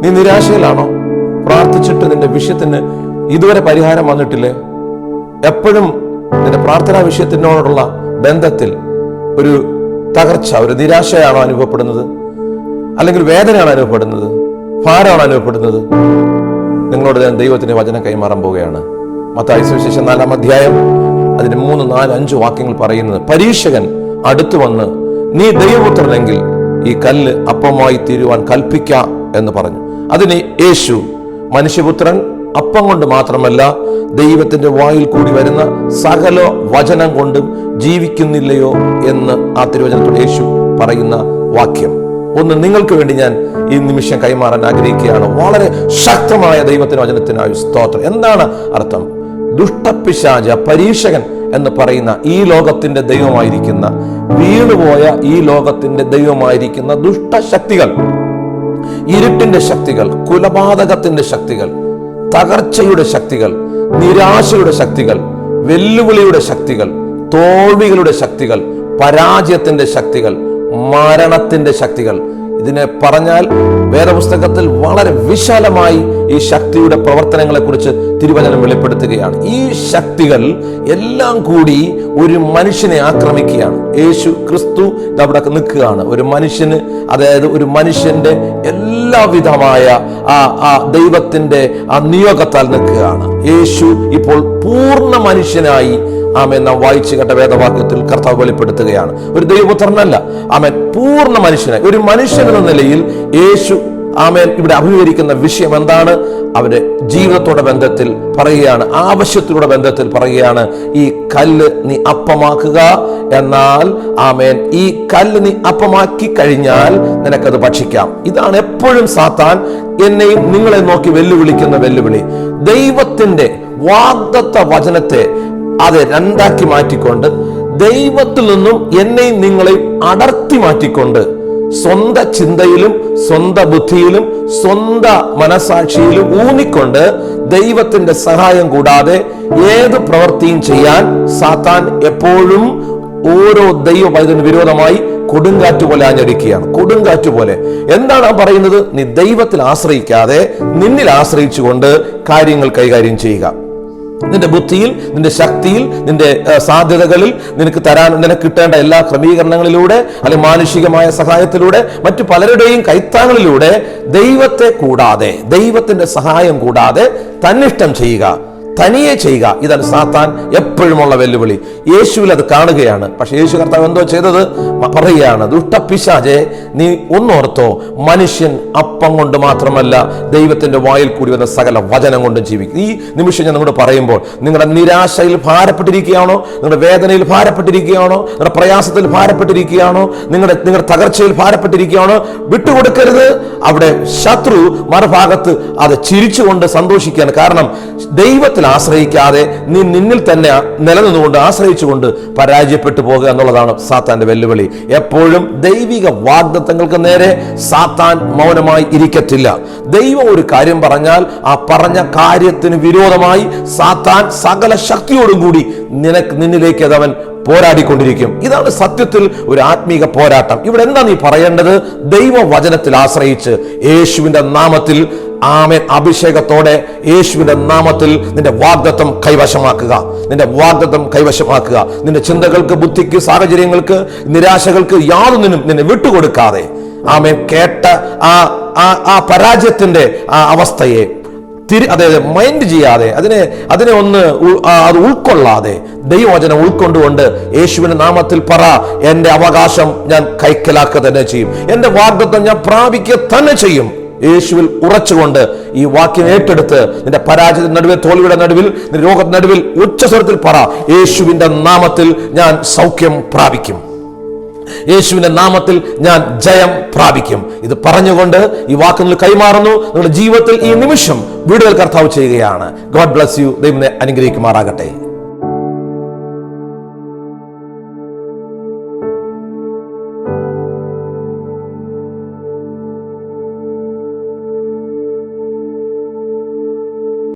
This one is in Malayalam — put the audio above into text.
നീ നിരാശയിലാണോ? പ്രാർത്ഥിച്ചിട്ട് നിന്റെ വിഷയത്തിന് ഇതുവരെ പരിഹാരം വന്നിട്ടില്ലേ? എപ്പോഴും നിന്റെ പ്രാർത്ഥനാ വിഷയത്തിനോടുള്ള ബന്ധത്തിൽ ഒരു തകർച്ച, ഒരു നിരാശയാണോ അനുഭവപ്പെടുന്നത്? അല്ലെങ്കിൽ വേദനയാണ് അനുഭവപ്പെടുന്നത്? ഭാരമാണ് അനുഭവപ്പെടുന്നത്? നിങ്ങളോട് ഞാൻ ദൈവത്തിന്റെ വചനം കൈമാറാൻ പോവുകയാണ്. മത്തായി സുവിശേഷം 4-ാം അധ്യായം അതിന്റെ 3, 4, 5 വാക്യങ്ങൾ പറയുന്നത്, പരീക്ഷകൻ അടുത്തു വന്ന് നീ ദൈവപുത്രനെങ്കിൽ ഈ കല്ല് അപ്പമായി തീരുവാൻ കൽപ്പിക്ക എന്ന് പറഞ്ഞു. അതിന് യേശു, മനുഷ്യപുത്രൻ അപ്പം കൊണ്ട് മാത്രമല്ല ദൈവത്തിന്റെ വായിൽ കൂടി വരുന്ന സകല വചനം കൊണ്ടും ജീവിക്കുന്നില്ലയോ എന്ന് ആ തിരുവചനത്തോട് യേശു പറയുന്ന വാക്യം ഒന്ന് നിങ്ങൾക്ക് വേണ്ടി ഞാൻ ഈ നിമിഷം കൈമാറാൻ ആഗ്രഹിക്കുകയാണ്. വളരെ ശക്തമായ ദൈവത്തിന്റെ വചനത്തിനായി സ്തോത്രം. എന്താണ് അർത്ഥം? ദുഷ്ടപിശാച, പരീക്ഷകൻ എന്ന് പറയുന്ന ഈ ലോകത്തിന്റെ ദൈവമായിരിക്കുന്ന, വീണുപോയ ഈ ലോകത്തിന്റെ ദൈവമായിരിക്കുന്ന ദുഷ്ടശക്തികൾ, ഇരുട്ടിന്റെ ശക്തികൾ, കുലപാതകത്തിന്റെ ശക്തികൾ, തകർച്ചയുടെ ശക്തികൾ, നിരാശയുടെ ശക്തികൾ, വെല്ലുവിളിയുടെ ശക്തികൾ, തോൽവികളുടെ ശക്തികൾ, പരാജയത്തിന്റെ ശക്തികൾ, മരണത്തിന്റെ ശക്തികൾ, ഇതിനെ പറഞ്ഞാൽ വേദപുസ്തകത്തിൽ വളരെ വിശാലമായി ഈ ശക്തിയുടെ പ്രവർത്തനങ്ങളെ കുറിച്ച് തിരുവചനം വെളിപ്പെടുത്തുകയാണ്. ഈ ശക്തികൾ എല്ലാം കൂടി ഒരു മനുഷ്യനെ ആക്രമിക്കുകയാണ്. യേശു ക്രിസ്തു അവിടെ നിൽക്കുകയാണ്. ഒരു മനുഷ്യന്, അതായത് ഒരു മനുഷ്യന്റെ എല്ലാവിധമായ ആ ദൈവത്തിന്റെ ആ നിയോഗത്താൽ നിൽക്കുകയാണ്. യേശു ഇപ്പോൾ പൂർണ്ണ മനുഷ്യനായി നാം വായിച്ചു കേട്ട വേദവാക്യത്തിൽ കർത്താവ് വെളിപ്പെടുത്തുകയാണ്. ഒരു ദൈവപുത്രനല്ല, പൂർണ്ണ മനുഷ്യനായി ഒരു മനുഷ്യൻ എന്ന നിലയിൽ യേശു ഇവിടെ അഭിമുഖീകരിക്കുന്ന വിഷയം എന്താണ്? അവരുടെ ജീവിതത്തോടെ ബന്ധത്തിൽ പറയുകയാണ്, ആവശ്യത്തിലൂടെ ബന്ധത്തിൽ പറയുകയാണ്, ഈ കല്ല് നീ അപ്പമാക്കുക. എന്നാൽ ഈ കല്ല് നീ അപ്പമാക്കി കഴിഞ്ഞാൽ നിനക്കത് ഭക്ഷിക്കാം. ഇതാണ് എപ്പോഴും സാത്താൻ എന്നെയും നിങ്ങളെ നോക്കി വെല്ലുവിളിക്കുന്ന വെല്ലുവിളി. ദൈവത്തിന്റെ വാഗ്ദത്ത വചനത്തെ അത് രണ്ടാക്കി മാറ്റിക്കൊണ്ട്, ദൈവത്തിൽ നിന്നും എന്നെയും നിങ്ങളെയും അടർത്തി മാറ്റിക്കൊണ്ട്, സ്വന്തം ചിന്തയിലും സ്വന്തം ബുദ്ധിയിലും സ്വന്തം മനസാക്ഷിയിലും ഊന്നിക്കൊണ്ട് ദൈവത്തിന്റെ സഹായം കൂടാതെ ഏത് പ്രവൃത്തിയും ചെയ്യാൻ സാത്താൻ എപ്പോഴും ഓരോ ദൈവ പൈതലിന് വിരോധമായി കൊടുങ്കാറ്റ് പോലെ ആഞ്ഞടിക്കുകയാണ്. കൊടുങ്കാറ്റ് പോലെ. എന്താണ് പറയുന്നത്? നീ ദൈവത്തിൽ ആശ്രയിക്കാതെ നിന്നിൽ ആശ്രയിച്ചുകൊണ്ട് കാര്യങ്ങൾ കൈകാര്യം ചെയ്യുക. നിന്റെ ബുദ്ധിയിൽ, നിന്റെ ശക്തിയിൽ, നിന്റെ സാധ്യതകളിൽ നിനക്ക് കിട്ടേണ്ട എല്ലാ ക്രമീകരണങ്ങളിലൂടെ, അല്ലെങ്കിൽ മാനുഷികമായ സഹായത്തിലൂടെ, മറ്റു പലരുടെയും കൈത്താങ്ങളിലൂടെ ദൈവത്തെ കൂടാതെ, ദൈവത്തിന്റെ സഹായം കൂടാതെ തന്നിഷ്ടം ചെയ്യുക, തനിയെ ചെയ്യുക. ഇതാണ് സാത്താൻ എപ്പോഴുമുള്ള വെല്ലുവിളി. യേശുവിൽ അത് കാണുകയാണ്. പക്ഷെ യേശു കർത്താവ് എന്തോ ചെയ്തത്? പറയുകയാണ്, ദുഷ്ടപിശാചേ, നീ ഒന്നോർത്തോ, മനുഷ്യൻ അപ്പം കൊണ്ട് മാത്രമല്ല ദൈവത്തിന്റെ വായിൽ കൂടി വന്ന സകല വചനം കൊണ്ടും ജീവിക്കും. ഈ നിമിഷം ഞാൻ നിങ്ങളോട് പറയുമ്പോൾ, നിങ്ങളുടെ നിരാശയിൽ ഭാരപ്പെട്ടിരിക്കുകയാണോ? നിങ്ങളുടെ വേദനയിൽ ഭാരപ്പെട്ടിരിക്കുകയാണോ? നിങ്ങളുടെ പ്രയാസത്തിൽ ഭാരപ്പെട്ടിരിക്കുകയാണോ? നിങ്ങളുടെ തകർച്ചയിൽ ഭാരപ്പെട്ടിരിക്കുകയാണോ? വിട്ടുകൊടുക്കരുത്. അവിടെ ശത്രു മറുഭാഗത്ത് അത് ചിരിച്ചുകൊണ്ട് സന്തോഷിക്കുകയാണ്. കാരണം ദൈവത്തിൽ ആശ്രയിക്കാതെ നീ നിന്നിൽ തന്നെ നിലനിന്നുകൊണ്ട് ആശ്രയിച്ചുകൊണ്ട് പരാജയപ്പെട്ടു പോകുക എന്നുള്ളതാണ് സാത്താന്റെ വെല്ലുവിളി. എപ്പോഴും ദൈവിക വാഗ്ദത്തങ്ങൾക്ക് നേരെ സാത്താൻ മൗനമായി ഇരിക്കത്തില്ല. ദൈവം ഒരു കാര്യം പറഞ്ഞാൽ ആ പറഞ്ഞ കാര്യത്തിന് വിരോധമായി സാത്താൻ സകല ശക്തിയോടും കൂടി നിന്നിലേക്ക് അത് അവൻ പോരാടിക്കൊണ്ടിരിക്കും. ഇതാണ് സത്യത്തിൽ ഒരു ആത്മീക പോരാട്ടം. ഇവിടെ എന്താ നീ പറയേണ്ടത്? ദൈവവചനത്തിൽ ആശ്രയിച്ച് യേശുവിന്റെ നാമത്തിൽ അഭിഷേകത്തോടെ യേശുവിന്റെ നാമത്തിൽ നിന്റെ വാഗ്ദത്തം കൈവശമാക്കുക. നിന്റെ വാഗ്ദത്തം കൈവശമാക്കുക. നിന്റെ ചിന്തകൾക്ക്, ബുദ്ധിക്ക്, സാഹചര്യങ്ങൾക്ക്, നിരാശകൾക്ക് യാതൊന്നിനും നിന്നെ വിട്ടുകൊടുക്കാതെ കേട്ട ആ പരാജയത്തിന്റെ ആ അവസ്ഥയെ അതായത് മൈൻഡ് ചെയ്യാതെ, അതിനെ അത് ഉൾക്കൊള്ളാതെ ദൈവവചനം ഉൾക്കൊണ്ടുകൊണ്ട് യേശുവിന്റെ നാമത്തിൽ പറ, എന്റെ അവകാശം ഞാൻ കൈക്കലാക്കുക തന്നെ ചെയ്യും, എന്റെ വാഗ്ദത്തം ഞാൻ പ്രാപിക്കുക തന്നെ ചെയ്യും. യേശുവിൽ ഉറച്ചുകൊണ്ട് ഈ വാക്യം ഏറ്റെടുത്ത് നിന്റെ പരാജയത്തിന്റെ നടുവിൽ, തോൽവിയുടെ നടുവിൽ, രോഗത്തിന്റെ നടുവിൽ ഉച്ചസ്വരത്തിൽ പറ, യേശുവിന്റെ നാമത്തിൽ ഞാൻ സൗഖ്യം പ്രാപിക്കും, യേശുവിന്റെ നാമത്തിൽ ഞാൻ ജയം പ്രാപിക്കും. ഇത് പറഞ്ഞുകൊണ്ട് ഈ വാക്കുകൾ കൈമാറുന്നു. നിങ്ങളുടെ ജീവിതത്തിൽ ഈ നിമിഷം വീടുകൾ കർത്താവ് ചെയ്യുകയാണ്. God bless you. ദൈവം അനുഗ്രഹിക്കുമാറാകട്ടെ.